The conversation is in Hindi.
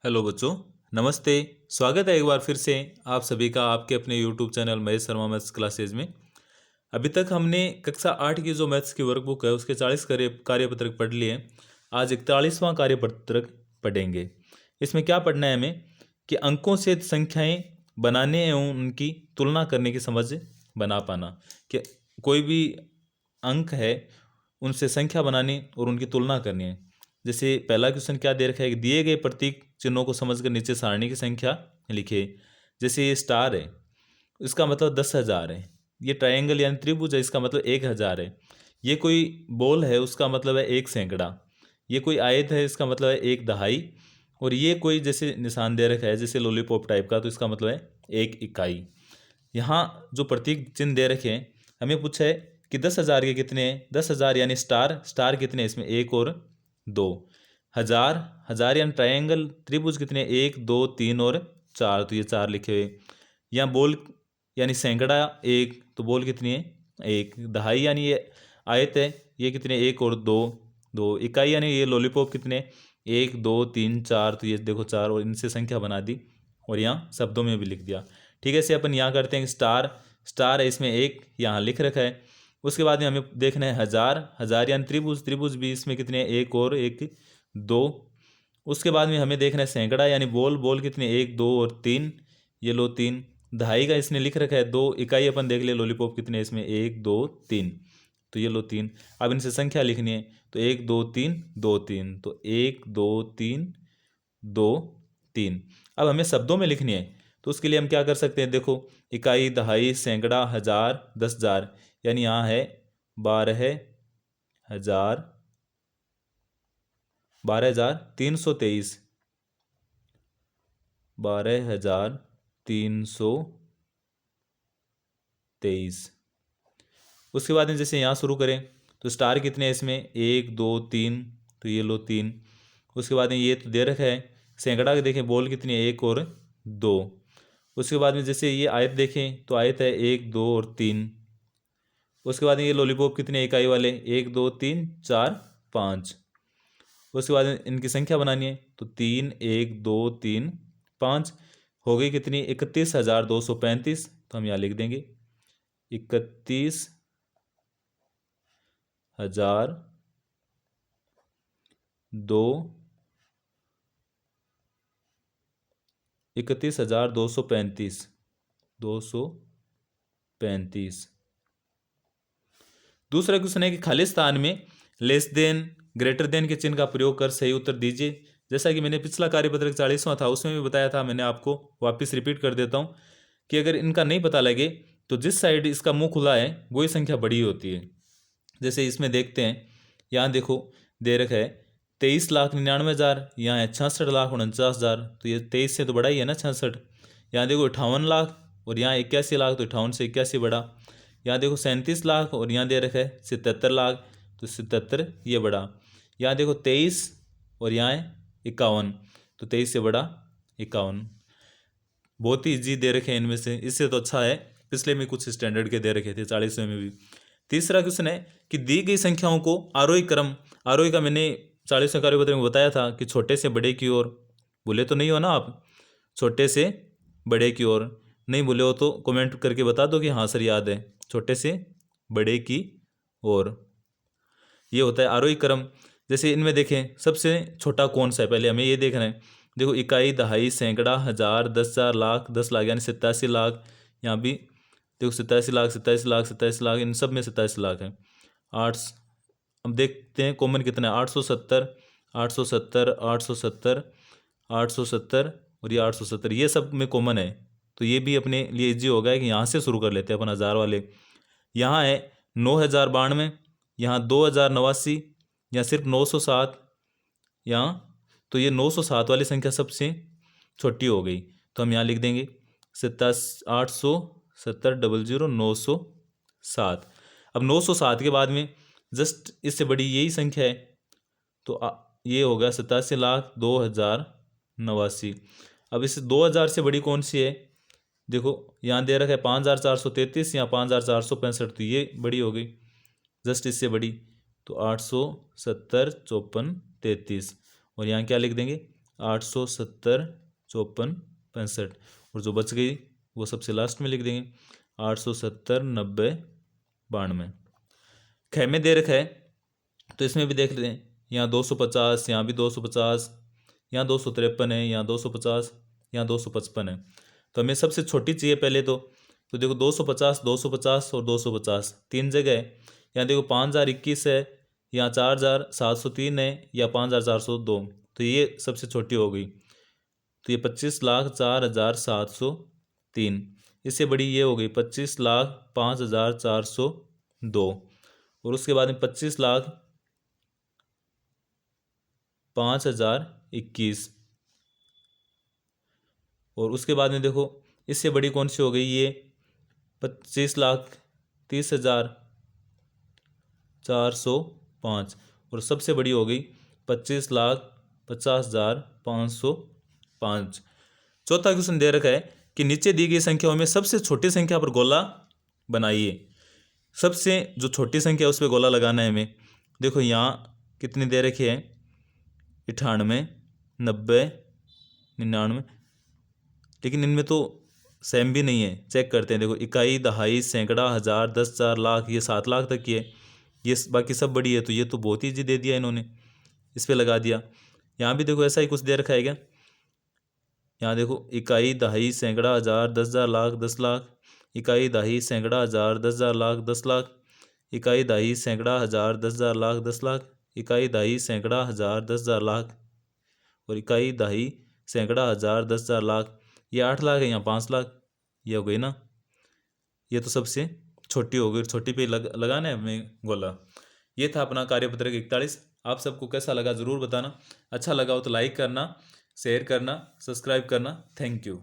हेलो बच्चों, नमस्ते। स्वागत है एक बार फिर से आप सभी का आपके अपने YouTube channel Mahesh Sharma maths classes में। अभी तक हमने कक्षा 8 की जो मैथ्स की वर्कबुक है उसके 40 कार्यपत्रक पढ़ लिए। आज 41वां कार्यपत्रक पढ़ेंगे। इसमें क्या पढ़ना है हमें कि अंकों से संख्याएं बनाने एवं उनकी तुलना करने की समझ बना पाना। कि कोई भी अंक है उनसे संख्या बनानी और उनकी तुलना करनी है। जैसे पहला क्वेश्चन क्या दे रखा है कि दिए गए प्रतीक चिन्हों को समझकर नीचे सारणी की संख्या लिखिए। जैसे ये स्टार है, इसका मतलब 10,000 है। ये ट्रायंगल यानी त्रिभुज है, इसका मतलब 1,000 है। ये कोई बॉल है, उसका मतलब है 1 सैकड़ा। ये कोई आयत है, इसका मतलब है 1 दहाई। और ये कोई जैसे निशान दे रखा है जैसे लॉलीपॉप टाइप का, तो इसका मतलब है 1 इकाई। यहाँ जो प्रतीक चिन्ह दे रखे हैं, हमें पूछा है कि 10,000 के कितने हैं। 10,000 यानी स्टार, स्टार कितने हैं इसमें 1 और 2। हजार, हजार यानी ट्रायंगल त्रिभुज कितने 1 2 3 और 4, तो ये 4 लिखे हुए। यहाँ बोल यानी सैकड़ा 1, तो बोल कितनी है 1। दहाई यानी ये आयत है, ये कितने 1 और 2। 2 इकाई यानी ये लॉलीपॉप कितने 1 2 3 4, तो ये देखो 4 और इनसे संख्या बना दी और यहाँ शब्दों में भी लिख दिया। ठीक है, ऐसे अपन यहाँ करते हैं स्टार, स्टार है इसमें 1 यहाँ लिख रखा है। उसके बाद में हमें देखना है हजार, हजार यानी त्रिभुज, त्रिभुज भी इसमें कितने 1 और 1 2। उसके बाद में हमें देखना है सैकड़ा यानी बोल, बोल कितने 1 2 और 3, ये लो 3। दहाई का इसने लिख रखा है 2 इकाई, अपन देख ले लॉलीपॉप कितने इसमें 1 2 3, तो ये लो 3। अब इनसे संख्या लिखनी है, तो 1 2 3 2 3, तो 1 2 3 2 3। अब हमें शब्दों में लिखनी है, तो उसके लिए हम क्या कर सकते हैं, देखो इकाई दहाई सैकड़ा हजार 10,000, यानी यहाँ है 12,000, 12,323, 12,323। उसके बाद में जैसे यहाँ शुरू करें तो स्टार कितने हैं इसमें 1 2 3, तो ये लो 3। उसके बाद में ये तो दे रखा है सैकड़ा के, देखें बोल कितनी है 1 और 2। उसके बाद में जैसे ये आयत देखें तो आयत है 1 2 और 3। उसके बाद में ये लॉलीपॉप कितने इकाई वाले 1 2 3 4 5। उसके बाद इनकी संख्या बनानी है, तो 3 1 2 3 5 हो गई कितनी 31,235, तो हम यहाँ लिख देंगे 31,235, 235। दूसरा क्वेश्चन है कि खाली स्थान में लेस देन ग्रेटर देन के चिन्ह का प्रयोग कर सही उत्तर दीजिए। जैसा कि मैंने पिछला कार्यपत्रक 40वां था उसमें भी बताया था, मैंने आपको वापस रिपीट कर देता हूँ कि अगर इनका नहीं पता लगे तो जिस साइड इसका मुंह खुला है वही संख्या बड़ी होती है। जैसे इसमें देखते हैं, यहाँ देखो दे रखा है 23,99,000, यहाँ है 66,49,000, तो ये 23 से तो बड़ा ही है ना 66। यहाँ देखो 58 लाख और यहाँ 81 लाख, तो 58 से 81 बड़ा। यहाँ देखो 37 लाख और यहाँ दे रखा है 77 लाख, तो 77 ये बड़ा। यहाँ देखो 23 और यहाँ है 51, तो 23 से बड़ा 51। बहुत ही ईजी दे रखे हैं इनमें से, इससे तो अच्छा है पिछले में कुछ स्टैंडर्ड के दे रखे थे 40वें में भी। तीसरा क्वेश्चन है कि दी गई संख्याओं को आरोही क्रम, आरोही का मैंने 40वें कार्यपत्र में बताया था कि छोटे से बड़े की ओर, भूले तो नहीं हो ना आप, छोटे से बड़े की ओर नहीं भूले हो तो कमेंट करके बता दो कि हाँ सर याद है, छोटे से बड़े की ओर ये होता है आरोही क्रम। जैसे इनमें देखें सबसे छोटा कौन सा है, पहले हमें ये देखना है। देखो इकाई दहाई सैकड़ा हजार 10,000 लाख 10 लाख यानी 87 लाख। यहाँ भी देखो 87 लाख 87 लाख 87 लाख, इन सब में 87 लाख है। आठ, अब देखते हैं कॉमन कितना है 870, 870, 870, 870 और ये 870, ये सब में कॉमन है। तो ये भी अपने लिए इजी होगा कि यहाँ से शुरू कर लेते हैं अपन हज़ार वाले। यहाँ है 9,092, यहाँ 2,089, यहाँ सिर्फ 907, यहाँ तो ये 907 वाली संख्या सबसे छोटी हो गई, तो हम यहाँ लिख देंगे 870 अब 907 के बाद में जस्ट इससे बड़ी यही संख्या है, तो ये हो गया 87,02,089। अब इस 2,000 से बड़ी कौन सी है, देखो यहाँ दे रखा है 5,433, यहाँ 5,465, तो ये बड़ी हो गई जस्ट इससे बड़ी, तो 870 54 33, और यहाँ क्या लिख देंगे 870 54 65, और जो बच गई वो सबसे लास्ट में लिख देंगे 870 90 92। ख में दे रखा है तो इसमें भी देख लेते हैं, यहाँ 250, यहाँ भी 250, यहाँ 253 है, यहाँ 250, यहाँ 255 है। तो हमें सबसे छोटी चाहिए पहले तो देखो 250 250 और 250 तीन जगह है। यहाँ देखो 5021 है, यहाँ 4703 है, या 5402, तो ये सबसे छोटी हो गई। तो ये 25,04,703। इससे बड़ी ये हो गई 25,05,402, और उसके बाद में 25,05,021, और उसके बाद में देखो इससे बड़ी कौन सी हो गई, ये 25,30,405, और सबसे बड़ी हो गई 25,50,505। चौथा क्वेश्चन दे रखा है कि नीचे दी गई संख्याओं में सबसे छोटी संख्या पर गोला बनाइए। सबसे जो छोटी संख्या है उस पर गोला लगाना है हमें। देखो यहाँ कितनी दे रखी है, 98, 90, 99, लेकिन इनमें तो सेम भी नहीं है। चेक करते हैं, देखो इकाई, दहाई, सैकड़ा, हज़ार, 10,000, लाख, ये 7 लाख तक की है, ये बाकी सब बड़ी है। तो ये तो बहुत ही ईजी दे दिया इन्होंने, इस पर लगा दिया। यहाँ भी देखो ऐसा ही कुछ दे रखा है क्या, यहाँ देखो इकाई, दहाई, सैकड़ा, हज़ार, 10,000, लाख, 10 लाख, इकाई, दहाई, सैकड़ा, हज़ार, 10,000, लाख, 10 लाख, इकाई, दहाई, सैकड़ा, हज़ार, 10,000, लाख, 10 लाख, इकाई, दहाई, सैकड़ा, हज़ार, 10,000, लाख, और इकाई, दहाई, सैकड़ा, हज़ार, 10,000, लाख। ये 8 लाख है, यहाँ 5 लाख, ये हो गई ना। ये तो सबसे छोटी हो गई, छोटी पे लगाना है हमें गोला। ये था अपना कार्यपत्रक 41। आप सबको कैसा लगा ज़रूर बताना। अच्छा लगा हो तो लाइक करना, शेयर करना, सब्सक्राइब करना। Thank you.